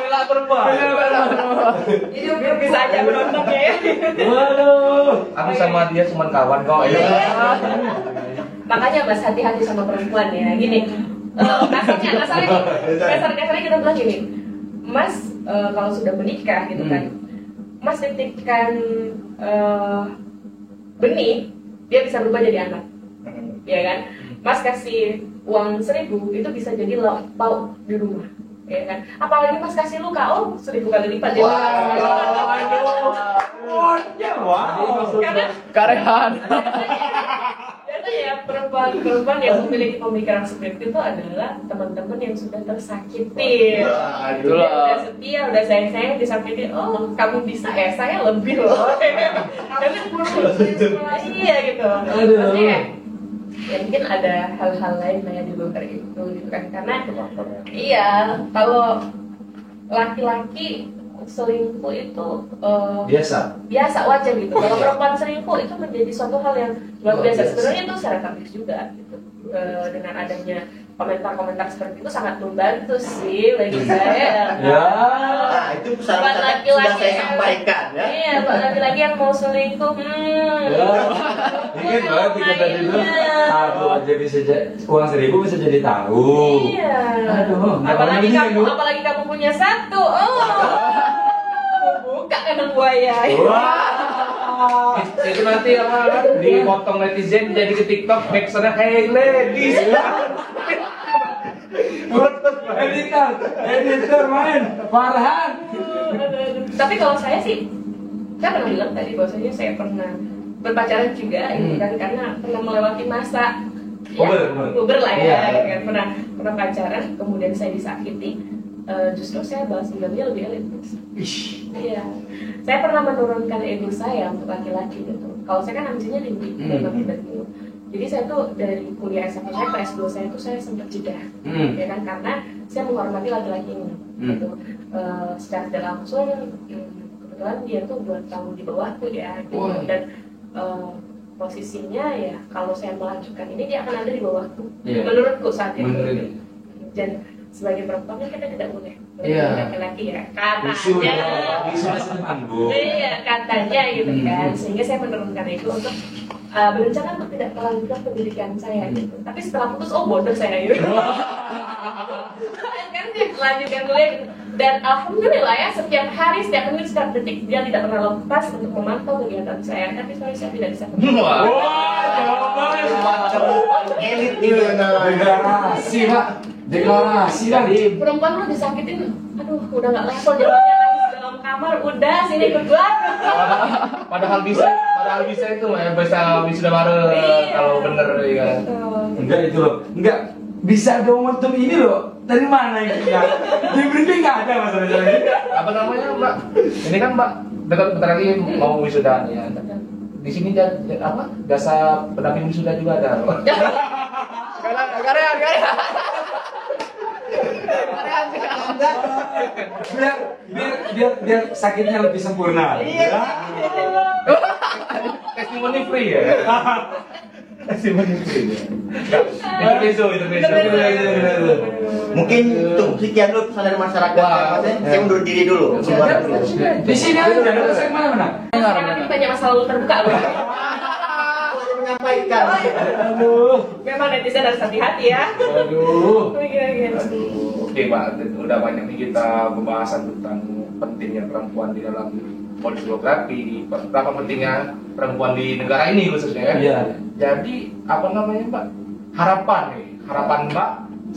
Bela perempuan. Hidup bisa aja menontonnya ya. Waduh. Aku sama dia cuma kawan kok. Makanya Mas hati-hati sama perempuan ya. Gini, kasarnya kita bilang gini, Mas kalau sudah menikah gitu kan, Mas titipkan benih, dia bisa berubah jadi anak, ya kan? Mas kasih uang 1.000 itu bisa jadi lauk di rumah, ya kan? Apalagi Mas kasih luka, 1.000 kali lipat dia. Karena Karehan. biasanya perempuan yang memiliki pemikiran seperti itu adalah teman-teman yang sudah tersakiti. Udah setia, udah sayang disakiti. Oh, kamu bisa ya, saya lebih loh. Karena iya gitu. Maksudnya ya mungkin ada hal-hal lain lah yang di luar itu gitu kan. Karena iya, kalau laki-laki selingkuh itu biasa wajar gitu. Kalau perempuan selingkuh itu menjadi suatu hal yang luar biasa. Sebenarnya itu secara taktis juga gitu. Dengan adanya komentar-komentar seperti itu sangat membantu sih bagi saya. Nah, itu Buat saran sudah laki-laki saya sampaikan ya. Iya, buat laki-laki yang mau selingkuh, Ingat banget kita tadi itu. Aduh, aja bisa uang 1.000 bisa jadi tahu. Iya. Aduh, apalagi nggak kamu, mau apalagi kamu punya satu. Buka kandang buaya. Itu nanti apa kan dipotong netizen jadi ke TikTok backsoundnya hey ladies. Editor main Farhan. Tapi kalau saya sih, saya pernah bilang tadi bahwasanya saya pernah berpacaran juga, gitu kan, karena pernah melewati masa puber lah ya, gitu kan. Pernah pacaran, kemudian saya disakiti. Justru saya balas dendamnya lebih elit. Iya, saya pernah menurunkan ego saya untuk laki-laki gitu. Kalau saya kan ambisinya tinggi, jadi saya tuh dari kuliah S1 saya ke S2 saya tuh saya sempat jeda, ya kan, karena saya menghormati laki-laki ini, gitu. Secara tidak langsung kebetulan dia tuh 2 tahun di bawahku ya, gitu. Dan posisinya ya kalau saya melanjutkan ini dia akan ada di bawahku, menurutku saat itu. Dan sebagai perempuan kita tidak boleh laki-laki ya katanya. Iya katanya gitu kan, sehingga saya menurunkan itu untuk berencana untuk tidak melanjutkan pendidikan saya gitu. Tapi setelah putus bodoh saya gitu. Kan dia melanjutkan kuliah gitu. Dan alhamdulillah ya setiap hari, setiap menit, setiap detik dia tidak pernah lepas untuk memantau kegiatan saya. Tapi saya tidak bisa. Elit gitu nah. Deklarasi kali. Perempuan lu disakitin, aduh udah nggak level jalannya nangis dalam kamar, udah sini ikut gua. Padahal bisa itu ya bisa wisuda bareng kalau bener ya. Enggak itu loh. Enggak bisa ada momentum ini loh. Dari mana ini ya? Di briefing nggak ada masalahnya. Apa namanya Mbak? Ini kan Mbak dekat bentar lagi mau wisuda ya. Di sini apa? Jasa pendamping wisuda juga ada. Karya. biar sakitnya lebih sempurna. Iya. Testimoni free ya. Testimoni free. Intermezzo. Mungkin tuh sekian dulu pesan dari masyarakat. Saya undur diri dulu. Keluar dulu. Di sini aja, saya mana? Sekarang ini banyak masalah lalu terbuka loh. Menyampaikan. Aduh. Memang netizen harus hati-hati ya. Aduh. Oke Pak, udah banyak nih kita pembahasan tentang pentingnya perempuan di dalam politik, berapa pentingnya perempuan di negara ini khususnya ya. Iya. Jadi apa namanya Mbak? Harapan Mbak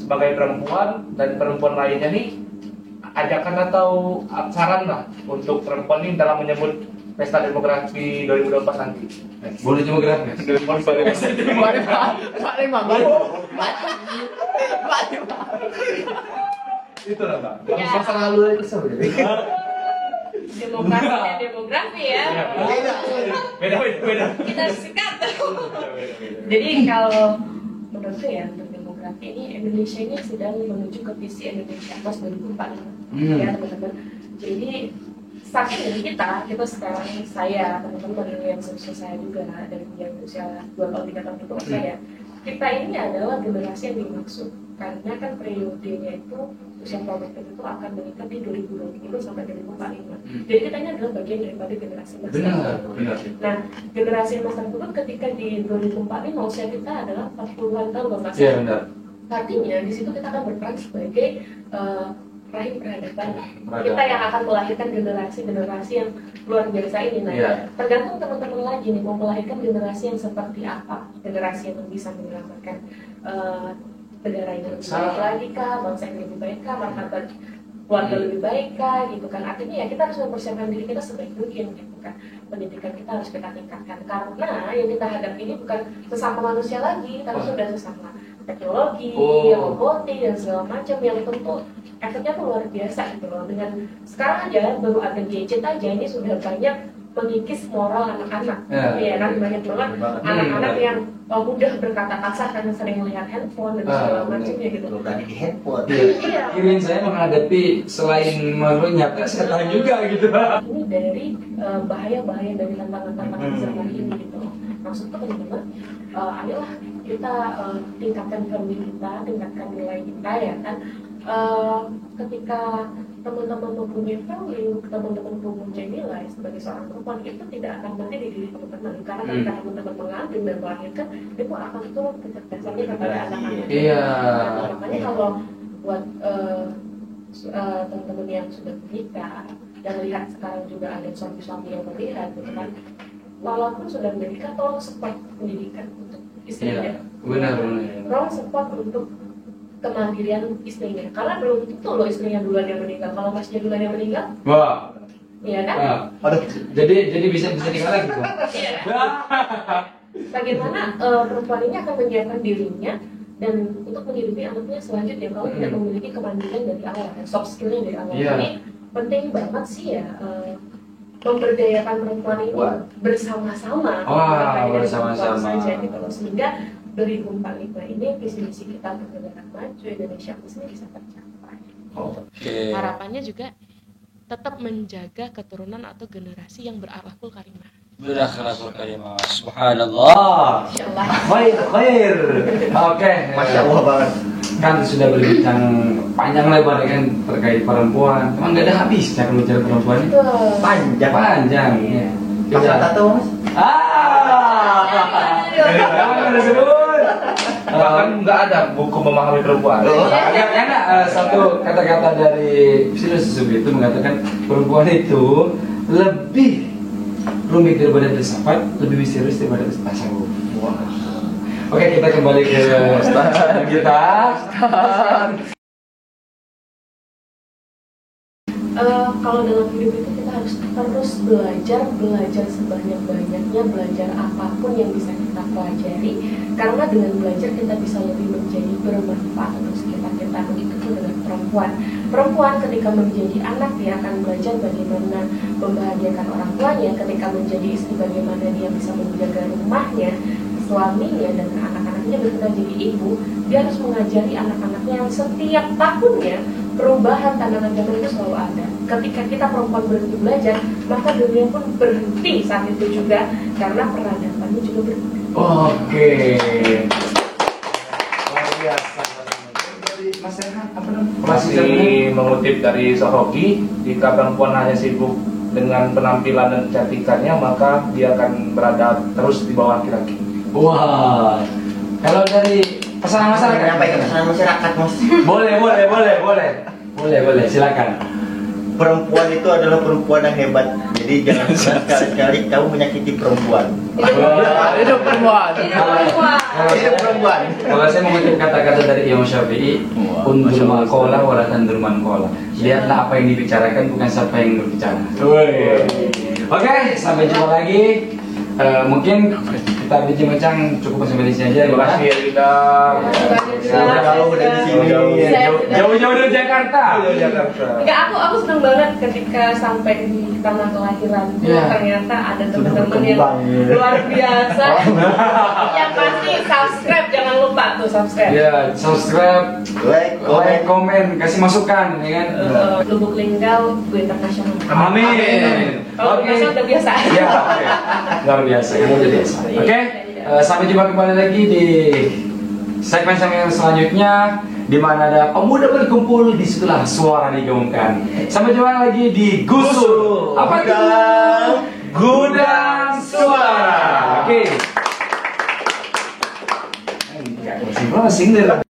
sebagai perempuan dan perempuan lainnya nih, ajakan atau saran lah untuk perempuan ini dalam menyambut pesta demografi 2024 nanti. Boleh cuma gratis. Itu lah Mbak. Ya. Masa lalu itu sebenarnya. Demografi ya. Beda. Kita sikat. Jadi kalau menurutku ya untuk demografi ini Indonesia ini sedang menuju ke visi Indonesia Emas 2045 ya teman-teman. Jadi saking dari kita sekarang saya teman-teman yang seusia saya juga dari yang usia 2 tahun 3 tahun itu saya kita ini adalah generasi yang dimaksud karena kan periodenya itu usia produktif itu akan meningkat di 2025 sampai 2045. Jadi kita ini adalah bagian daripada generasi emas. Benar. Nah, generasi emas tersebut ketika di 2045 usia kita adalah 40-an tahun loh Mas. Iya benar. Artinya di situ kita akan berperan sebagai rahim peradaban. Kita yang akan melahirkan generasi yang luar biasa ini. Nah, tergantung teman-teman lagi nih mau melahirkan generasi yang seperti apa, generasi yang bisa menyelamatkan negara ini lebih baik lagi kah, bangsa ini lebih baik kah, martabat keluarga lebih baik kah, gitu kan. Artinya ya kita harus mempersiapkan diri kita sebaik mungkin, gitu kan. Pendidikan kita harus kita tingkatkan karena yang kita hadapi ini bukan sesama manusia lagi, tapi sudah sesama teknologi, robotik dan segala macam yang tentu efeknya tuh luar biasa gitu loh. Dengan sekarang aja baru ada gadget aja ini sudah banyak mengikis moral anak-anak. Ya kan banyak banget anak-anak yang mudah berkata kasar karena sering melihat handphone dan segala macamnya gitu. Bukan di handphone. Iya. Kirain saya menghadapi selain menyapa setan juga gitu. Ini dari bahaya-bahaya dari tantangan-tantangan zaman ini gitu. Maksudnya teman-teman, ayolah kita tingkatkan value kita, tingkatkan nilai kita ya kan. Ketika teman-teman mempunyai value, teman-teman mempunyai nilai sebagai seorang perempuan itu tidak akan mati di diri teman-teman karena ketika teman-teman mengandung dan melahirkan itu akan turun kecerdasannya kepada anak-anak. Iya. Nah, makanya kalau buat teman-teman yang sudah menikah dan lihat sekarang juga ada suami-suami yang melihat gitu kan, walaupun sudah menikah tolong support pendidikan untuk istrinya. Benar. Tolong support untuk kemandirian istrinya karena belum tentu loh istrinya duluan yang meninggal. Kalau masnya duluan yang meninggal, Wah. iya kan? Aduh. Jadi bisa dikalah gitu. Iya. Bagaimana perempuan ini akan menyiapkan dirinya dan untuk menghidupi anaknya selanjutnya kalau tidak memiliki kemandirian dari awal, soft skillnya dari awal. Iya. Ini penting banget sih ya. Memberdayakan perempuan ini bersama-sama, bersama-sama saja gitu loh, sehingga 2045 ini visi misi kita untuk negara maju Indonesia ini bisa tercapai. Oke. Harapannya juga tetap menjaga keturunan atau generasi yang berakhlakul karimah. Berakhlakul karimah. Subhanallah. Insyaallah. Khair. Oke. Masya Allah banget. Kan sudah berbincang panjang lebar kan terkait perempuan. Emang gak ada habisnya kalau bicara perempuan itu. Panjang. Iya. Pasal tato mas. Jangan disebut. Bahkan nggak ada buku memahami perempuan. Karena satu kata-kata dari filosof itu mengatakan perempuan itu lebih rumit daripada filsafat, lebih misterius daripada tasawuf. Oke, kita kembali ke kita. Kalau dalam hidup itu kita harus terus belajar sebanyak-banyaknya, belajar apapun yang bisa kita pelajari. Karena dengan belajar kita bisa lebih menjadi bermanfaat untuk sekitar kita. Begitu pun dengan perempuan. Perempuan ketika menjadi anak dia akan belajar bagaimana membahagiakan orang tuanya. Ketika menjadi istri bagaimana dia bisa menjaga rumahnya, suaminya dan anak-anaknya. Ketika jadi ibu dia harus mengajari anak-anaknya yang setiap tahunnya perubahan tantangan zaman itu selalu ada. Ketika kita perempuan berhenti belajar, maka dunia pun berhenti saat itu juga karena peradabannya juga berhenti. Oke. Luar biasa. Mas Rehan, apa namanya? Masih mengutip dari Sohoki, jika perempuan hanya sibuk dengan penampilan dan kecantikannya, maka dia akan berada terus di bawah laki-laki. Wah. Kalau dari pesanan masyarakat, Menyampaikan pesanan masyarakat mas. boleh, silakan. Perempuan itu adalah perempuan yang hebat. Jadi jangan pernah sekali-kali kamu menyakiti perempuan. Hidup perempuan. Itu perempuan. Kalau saya mengutip kata-kata dari Imam Syafi'i, undur maqalah wala tandur manqalah. Lihatlah apa yang dibicarakan, bukan siapa yang berbicara. Oke, sampai jumpa lagi. Mungkin kita bincang-bincang cukup sampai di sini aja. Terima kasih ya Linda. Jauh dari sini. Jauh-jauh dari Jakarta. Enggak, aku senang banget ketika sampai di tanah kelahiran. Iya. Ternyata ada teman-teman yang berkembang, ya. luar biasa. Yang pasti subscribe, jangan lupa tuh subscribe. Ya, subscribe, Like, komen, kasih masukan, ya kan? Lubuk Linggau, gue internasional. Amin. Kalau Oke. udah biasa. Ya, oke. Luar biasa, kamu udah biasa. Oke, sampai jumpa kembali lagi di segmen-segmen selanjutnya, di mana ada pemuda berkumpul, di situlah suara digaungkan. Sampai jumpa lagi di Gusul. Apa itu? Gudang Suara. Oke. Masing-masing deh.